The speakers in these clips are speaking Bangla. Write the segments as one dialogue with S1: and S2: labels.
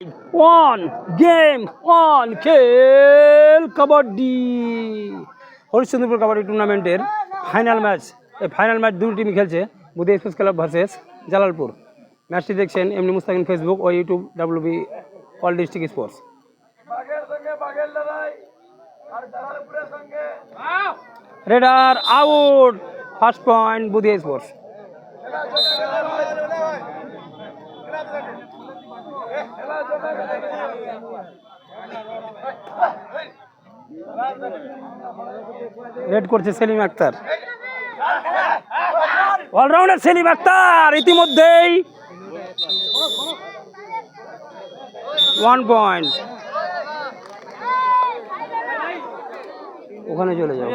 S1: ওয়ান গেম ওয়ান খেল কাবাডি হরিশ্চন্দ্রপুর কাবাডি টুর্নামেন্টের ফাইনাল ম্যাচ। এই ফাইনাল ম্যাচ দুই টিম খেলছে, Budi sports club versus Jalalpur. ম্যাচটি দেখছেন এমনি মুস্তাকিন ফেসবুক ও YouTube WB all district sports. Raider out, first point buddy sports. Raid করছে সেলিম আক্তার, অলরাউন্ডার সেলিম আক্তার ইতিমধ্যেই 1 পয়েন্ট। ওখানে চলে যাও,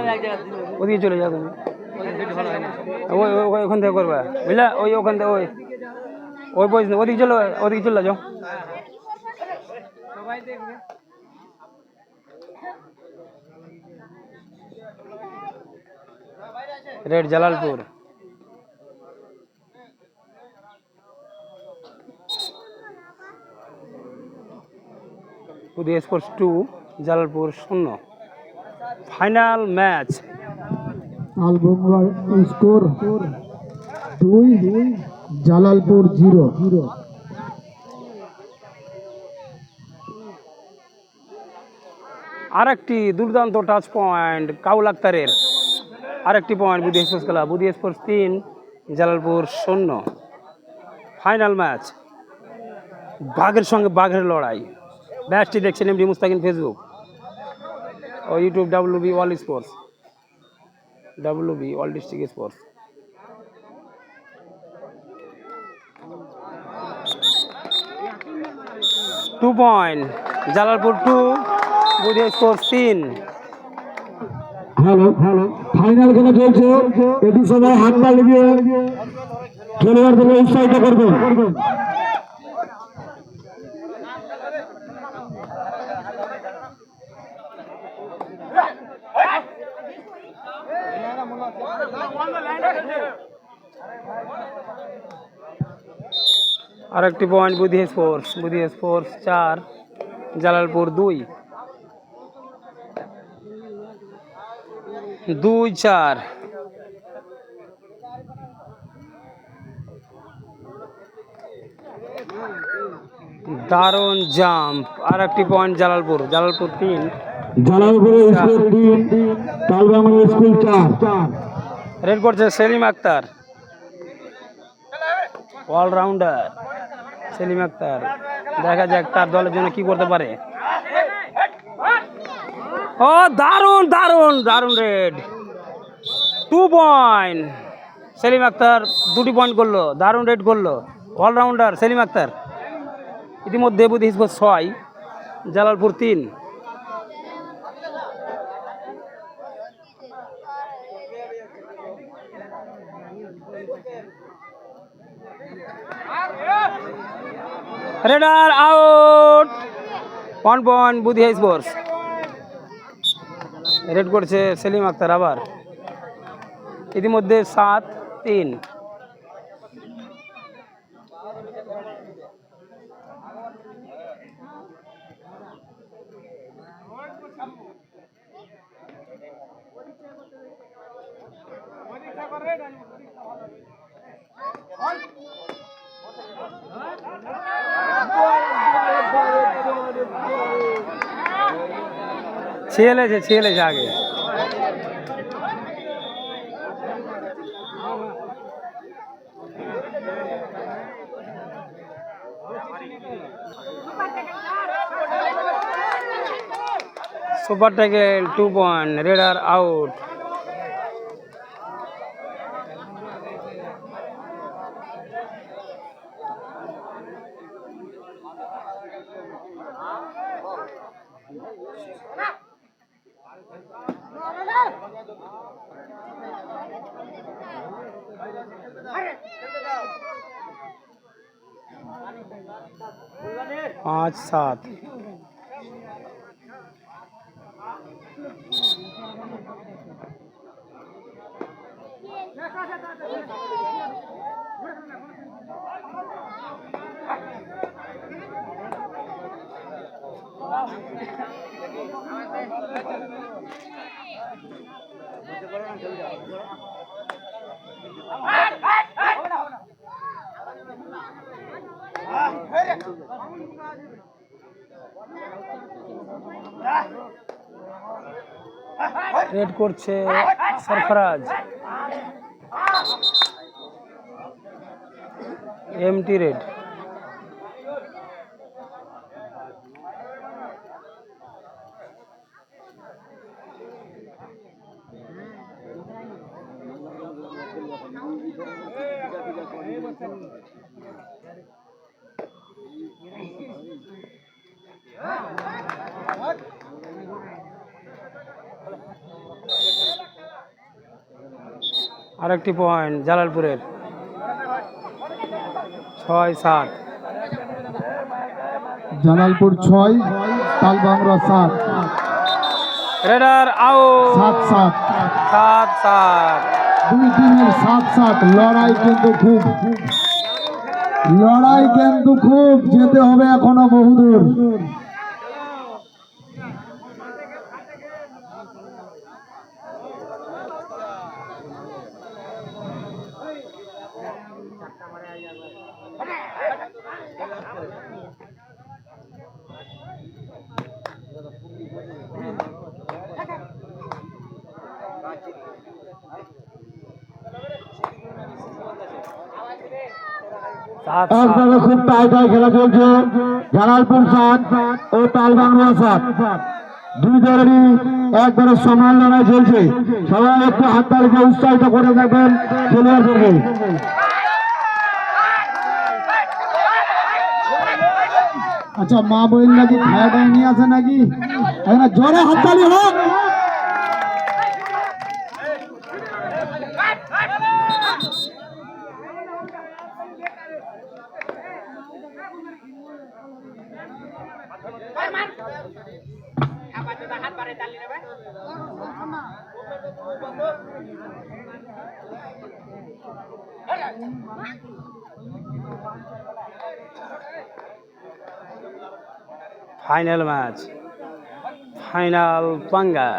S1: ওদিকে চলে যাও তুমি, ওখান থেকে করবা বুঝলা, ওখান থেকে ওই পজিশন ওদিকে চলো, ওদিকে চলে যাও। Raid Jalalpur, Budi sports 2 Jalalpur 0। Final match.
S2: Score 2, Jalalpur 0।
S1: আরেকটি দুর্দান্ত টাচ পয়েন্ট কাউল আক্তারের, আরেকটি পয়েন্ট বুদি স্পোর্টস খেলা। Budi sports 3 Jalalpur 0। Final match, বাঘের সঙ্গে বাঘের লড়াই। ম্যাচটি দেখছেন এমডি মুস্তাকিন ফেসবুক ও YouTube WB all sports, WB all district sports. Two point Jalalpur 2 Budi sports 3।
S2: Hello, final খেলা চলছে। এটি সময় হাত পা লাগিয়ে খেলোয়াড়দের উৎসাহিত করবেন।
S1: আরেকটি পয়েন্ট বুদি স্পোর্টস 4 জালালপুর 2-4। দারুণ জাম্প, আর একটি পয়েন্ট জালালপুর 3। রেড করছে সেলিম আক্তার, অলরাউন্ডার সেলিম আক্তার। দেখা যাক তার দলের জন্য কি করতে পারে। ও দারুণ দারুণ দারুণ রেড, 2 পয়েন্ট সেলিম আক্তার, 2টি পয়েন্ট করলো, দারুণ রেড করলো অলরাউন্ডার সেলিম আক্তার। ইতিমধ্যে Buddhi sports 6 Jalalpur 3। Raider out, 1 point buddy sports. Raid করছে সেলিম আক্তার আবার। ইতিমধ্যে 7-3। ছেলেছে আগে। Super tackle 2 point, raider out. पाँच सात রেড করছে সরফরাজ, এমটি রেড। আরেকটি পয়েন্ট জালালপুরের, 6-7।
S2: জালালপুর 6, তালবাংরা 7।
S1: Raider out.
S2: 7-7।
S1: 7-7।
S2: দুই টিমের 7-7। লড়াই কিন্তু খুব যেতে হবে এখনো বহুদূর। আপনারা খুব টাইটাই খেলা চলছে। জালালপুর 7 ও তালবাংলা 7, দুই দলেরই একবারে সমান লড়াই চলছে। সবাই একটু হাততালিতে উৎসাহিত করে থাকবেন খেলোয়াড়দেরকে। আচ্ছা, মা বইন নাকি খাওয়া নিয়ে আসে নাকি? এখানে জোরে হাততালি হোক।
S1: ফাইনাল ম্যাচ, ফাইনাল পাঙ্গা।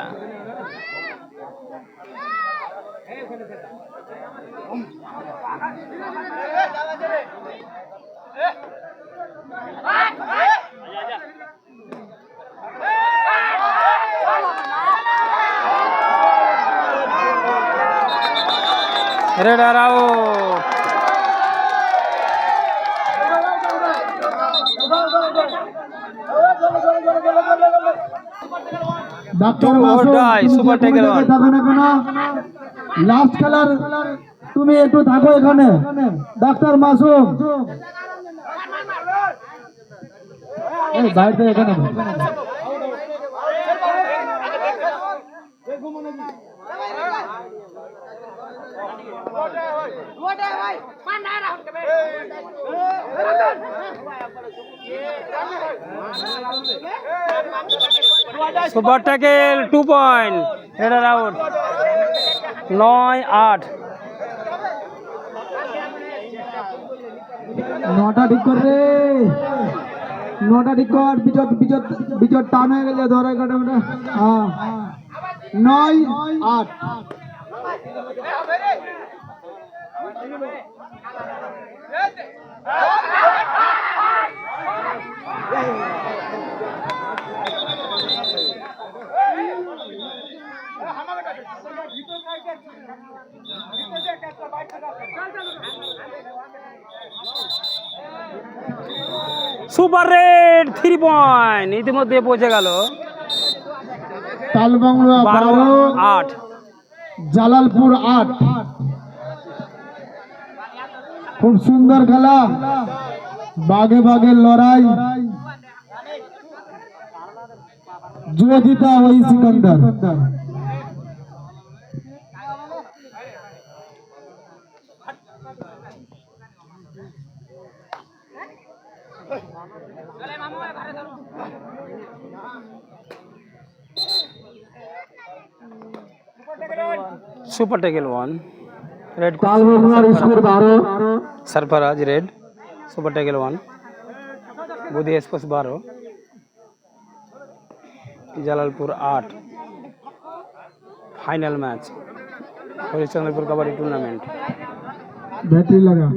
S1: Raider out. Super tackle one.
S2: Last খেলার তুমি একটু থাকো এখানে, ডাক্তার মাসুম বাইরে এখানে।
S1: Super tackle 2 point, raider out. 9-8।
S2: 9টা ঠিক কর রে, 9টা ঠিক কর। বিচর টান হয়ে গেলে ধরে কাটা। হ্যাঁ, 9-8।
S1: সুপার রেড 3 পয়েন্ট ইতিমধ্যে পৌঁছে গেল।
S2: তালবাংলা
S1: 12-8,
S2: জালালপুর 8। খুব সুন্দর খেলা, বাগে বাগে লড়াই। जो जीता वही Sikandar.
S1: Super tackle 1, raid
S2: score 12,
S1: Sarfaraz raid. Super tackle 1, Buddhi sports 12। Jalalpur 8। Final match Harishchandrapur kabaddi tournament.
S2: Battery লাগা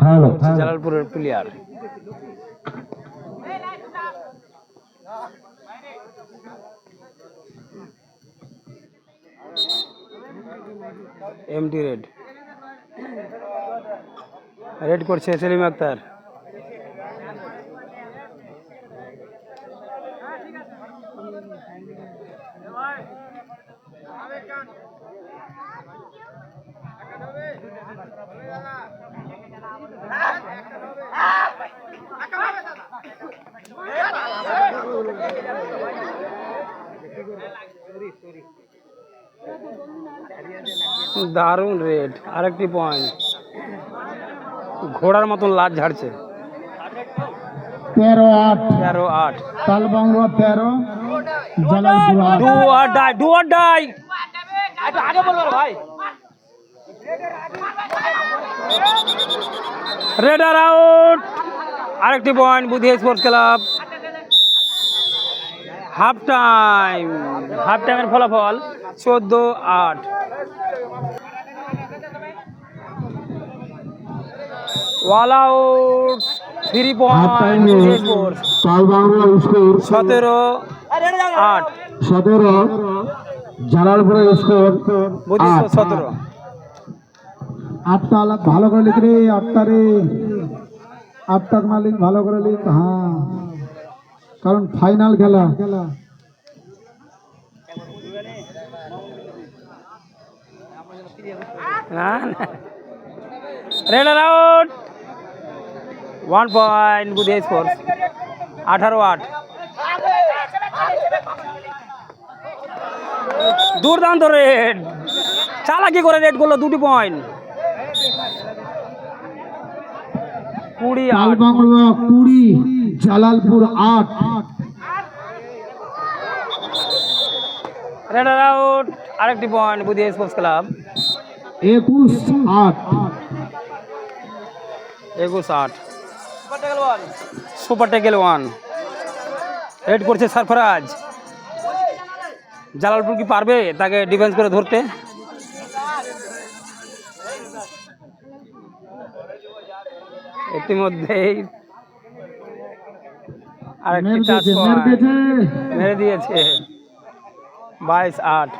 S2: হ্যালো
S1: জালালপুরের প্লেয়ার। এমটি রেড রেড করছে সেলিম আক্তার। দারুণ রেড, আরেকটি পয়েন্ট। ঘোড়ার মতন লাট ঝাড়ছে।
S2: 13-8
S1: 13-8।
S2: Talbangla 13 Jalalpur 8।
S1: Do or die, do or die.
S3: আগে বলবো ভাই।
S1: রেডার আউট, আরেকটি point Buddhi sports club. Half টাইমের ফলাফল 14-8। All out, 3 point Buddhi sports.
S2: Talbangla score
S1: 17-8।
S2: 17, জালালপুরের স্কোর
S1: বুদ্ধি
S2: 8।
S1: স্পোর্টস 17।
S2: 8টা ভালো করে লিখ রে, 8টা রে, 8টা মালিক ভালো করে লিখ। হ্যাঁ, কারণ ফাইনাল খেলা।
S1: Radar out, 1 point Buddhi sports. 18-8। দুর্দান্ত রেড, চালাকি করে রেড করলো, 2টি পয়েন্ট। 20-8।
S2: তালবাংলা 20, জালালপুর 8।
S1: রেডার আউট, আরেকটি point Buddhi sports club.
S2: 21-8।
S1: 21-8। Super tackle 1। Red করছে সরফরাজ। জালালপুর কি পারবে তাকে ডিফেন্স করে ধরতে? ইতিমধ্যেই আরেকটি টাচ পয়েন্ট মেরে দিয়েছে। 22-8।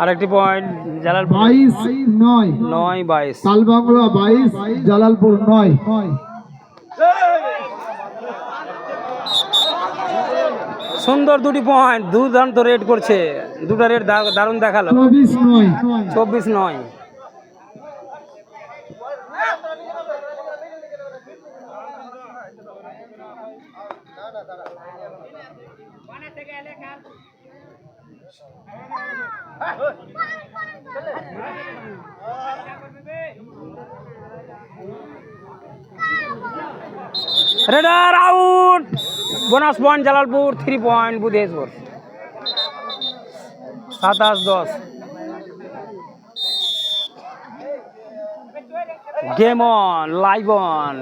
S1: আরেকটি পয়েন্ট জালালপুর।
S2: 22-9।
S1: 9-22।
S2: তালবাংলা 22, জালালপুর 9।
S1: সুন্দর 2টি পয়েন্ট, দুর্দান্ত রেড করছে। 2টা রেড দারুণ দেখালো।
S2: 24-9।
S1: 24-9। Raider out, bonus point Jalalpur. 3 point Buddhi sports. 27-10। Game on, live on.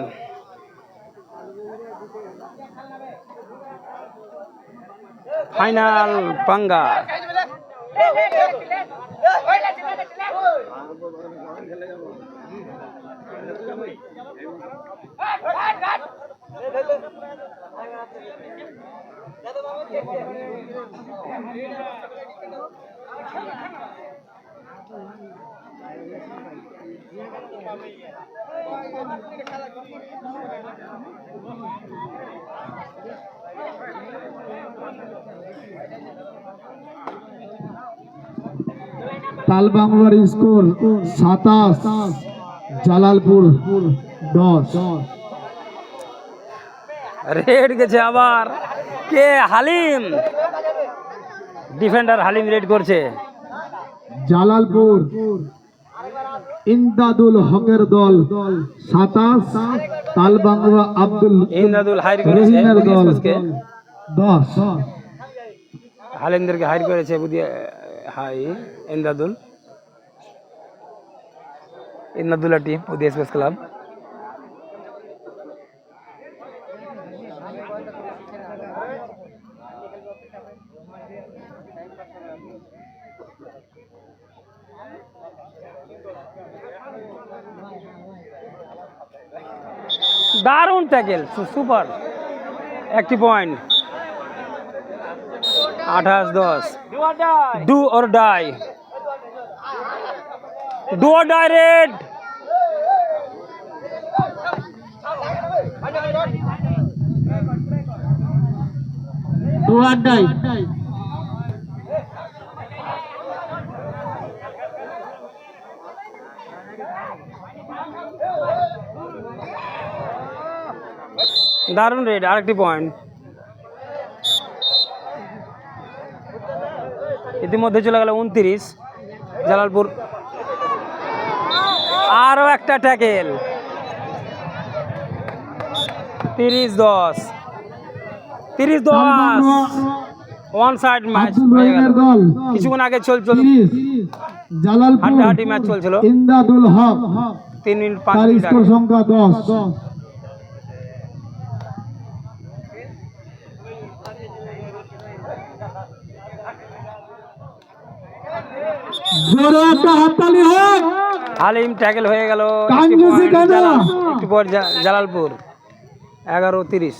S1: Final পাঙ্গা।
S2: তালবাংলার স্কোর 27, জালালপুর 10।
S1: রেড গেছে আবার, কে? হালিম। ডিফেন্ডার হালিম রেড করছে।
S2: জালালপুর ইমদাদুল হকের দল 27, তালবাংলা আব্দুল
S1: ইমদাদুল হাইর করেছে
S2: রহিমের
S1: বুদি
S2: দল
S1: স্পোর্টসকে।
S2: 10।
S1: হালিমদেরকে হাইর করেছে বুদি হাই Imdadul. Imdadullah team Budi sports club. দারুণ ট্যাকেল, সুপার। একটি point. 28-10। Do or die. Do or die raid.
S2: Do or die
S1: দারুণ রেড, আরেকটি পয়েন্ট। ইতিমধ্যে চলে গেল 29। জালালপুর আরও একটা tackle. 30-10। 30-10। One side match
S2: Abdul
S1: হয়ে গেল।
S2: রহিমের দল
S1: কিছুক্ষণ আগে চলছিল
S2: 30, জালালপুর
S1: হাড্ডাহাড্ডি ম্যাচ চলছিল।
S2: ইমদাদুল হক
S1: 3 মিনিট 5
S2: তার
S1: মিনিট
S2: স্কোর
S1: আগে।
S2: সংখ্যা 10। জোরে একটা হাততালি হোক।
S1: হালিম ট্যাকেল হয়ে গেল।
S2: কাঞ্জুসি কেন?
S1: একটু পর জালালপুর 11-30।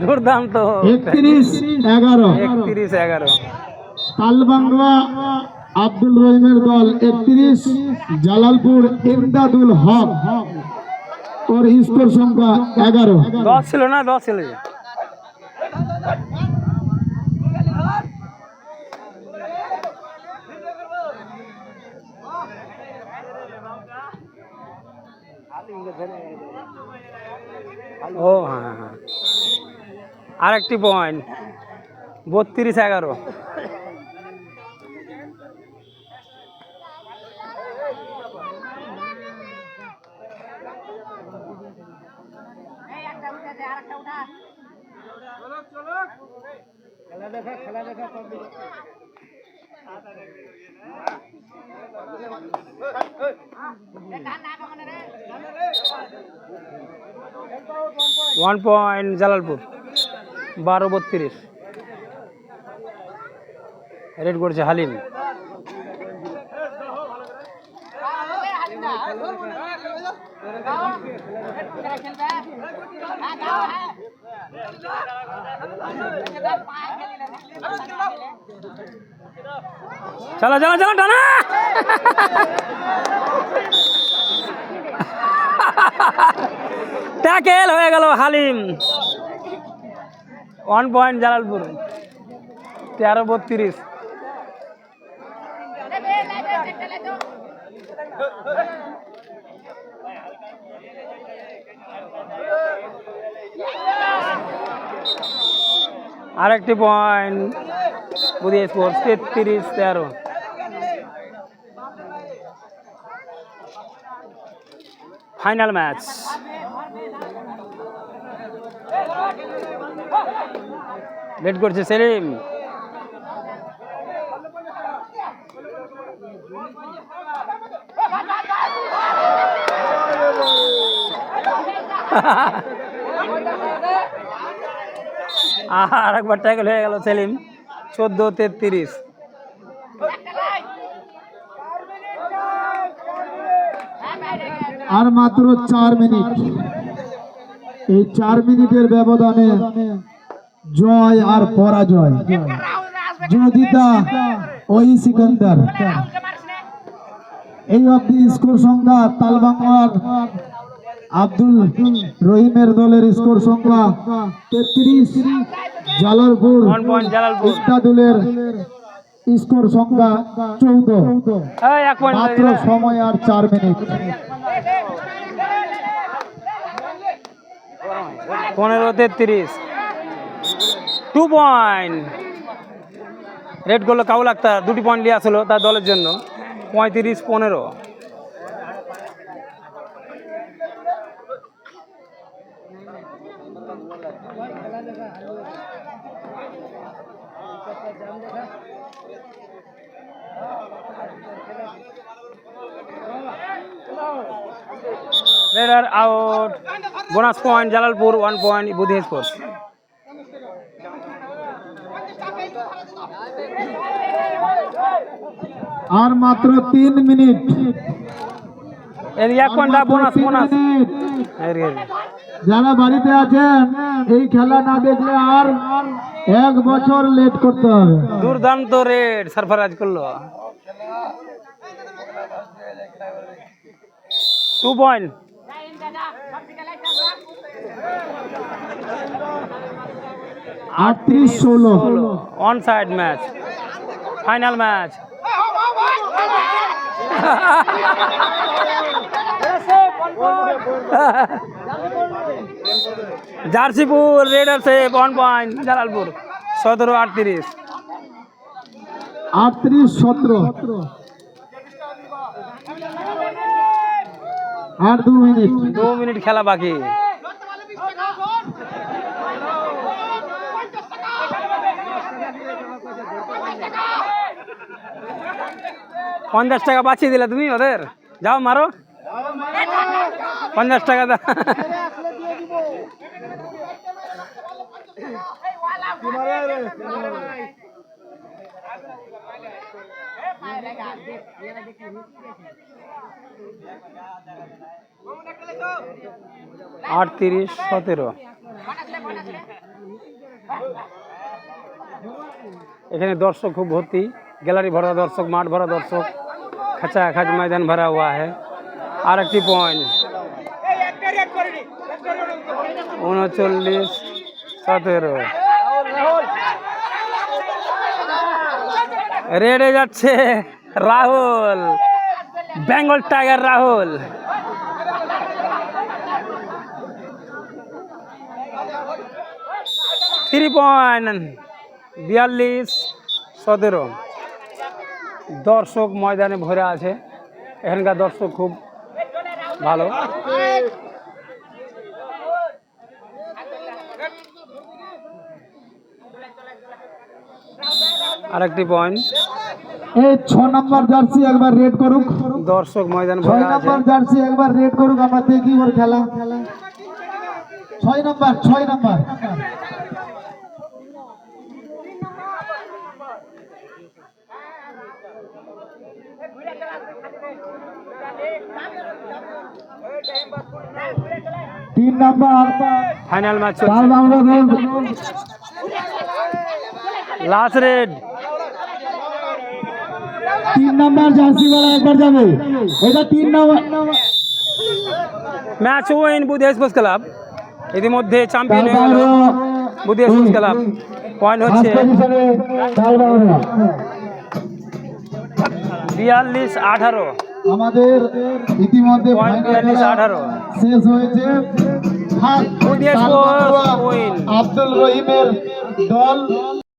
S1: দুর্দান্ত।
S2: 31-11
S1: 31-11।
S2: তালবাংলা আব্দুল রহিমের দল 31, জালালপুর ইমদাদুল হক ওর স্কোর সংখ্যা 11।
S1: 10 ছিল না, 10 ছিল। ও হ্যাঁ হ্যাঁ, আরেকটি point. 32-11। One point Jalalpur. 12-32। Red করছে হালিম। চলো চলো চলো টানা। ট্যাকেল হয়ে গেল হালিম। 1 পয়েন্ট জালালপুর। 13-32। আরেকটি point buddy sports. 33-13। Final match. Late করছে সেলিম। আর একবার ট্যাকল হয়ে গেল সেলিম। 14-33।
S2: আর মাত্র 4 মিনিট। এই 4 মিনিটের ব্যবধানে জয় আর পরাজয়। জুদিতা ওই সিকান্দার। এই অবধি স্কোর সংখ্যা তালবাংলার আব্দুল রহিমের দলের স্কোর সংখ্যা 33, জালালপুর
S1: 1 পয়েন্ট জালালপুর।
S2: ইস্তাদুলের স্কোর সংখ্যা 14।
S1: এই 1 পয়েন্ট
S2: মাত্র সময় আর 4 মিনিট।
S1: 15-33, 2 পয়েন্ট। রেড করলো কাউল আক্তার, 2টি পয়েন্ট নিয়ে আসলো তার দলের জন্য। 35-15। Red are out. Bonus point Jalalpur, 1 point Budhi Sports.
S2: আর মাত্র 3 মিনিট।
S1: এর 1 পয়েন্ট বোনাস বোনাস।
S2: যারা বাড়িতে আছেন এই খেলা না দেখলে আর 1 বছর লেট করতে হবে।
S1: দুর্দান্ত রেড সারফরাজ করলো। 2 point.
S2: 38-16
S1: on side match, final match. Jarsipur রেডার্সে 1 পয়েন্ট, জালালপুর 17-38।
S2: 38-17 আর 2 মিনিট।
S1: 2 মিনিট খেলা বাকি। $50 বাঁচিয়ে দিলে তুমি ওদের। যাও মারো, $50 দাও। $38-17। এখানে দর্শক খুব ভর্তি, গ্যালারি ভরা দর্শক, মাঠ ভরা দর্শক, খাঁচা খাঁচ मैदान भरा हुआ है। আর একটি পয়েন্ট। 39-17। রেডে যাচ্ছে Rahul, Bengal tiger Rahul. Three point, 42-17। দর্শক ময়দানে ভরে আছে, এখানকার দর্শক খুব ভালো। আরেকটি পয়েন্ট।
S2: এই 6 নম্বর জার্সি একবার রেড করুক।
S1: দর্শক ময়দান
S2: 6
S1: ভরে আছে।
S2: নম্বর জার্সি একবার রেড করুক, আমরা দেখি ওর খেলা। 6 নম্বর 6 নম্বর। তিন নম্বর
S1: ফাইনাল ম্যাচ
S2: তাল
S1: চলছে।
S2: বাংলা দল
S1: লাস্ট রেড।
S2: 3 নম্বর জার্সি वाला একবার যাবে। এটা 3 নম্বর।
S1: ম্যাচ উইন বুদ্ধি স্পোর্টস ক্লাব। ইতিমধ্যে চ্যাম্পিয়ন হয়ে গেল বুদ্ধি স্পোর্টস ক্লাব। পয়েন্ট হচ্ছে
S2: ফার্স্ট পজিশনে তাল বাংলা।
S1: 42-18।
S2: আমাদের ইতিমধ্যে
S1: পয়েন্ট
S2: ফাইনাল
S1: 42-18।
S2: শেষ হয়েছে।
S1: বুদ্ধি স্পোর্টস উইন।
S2: আব্দুল রহিমের দল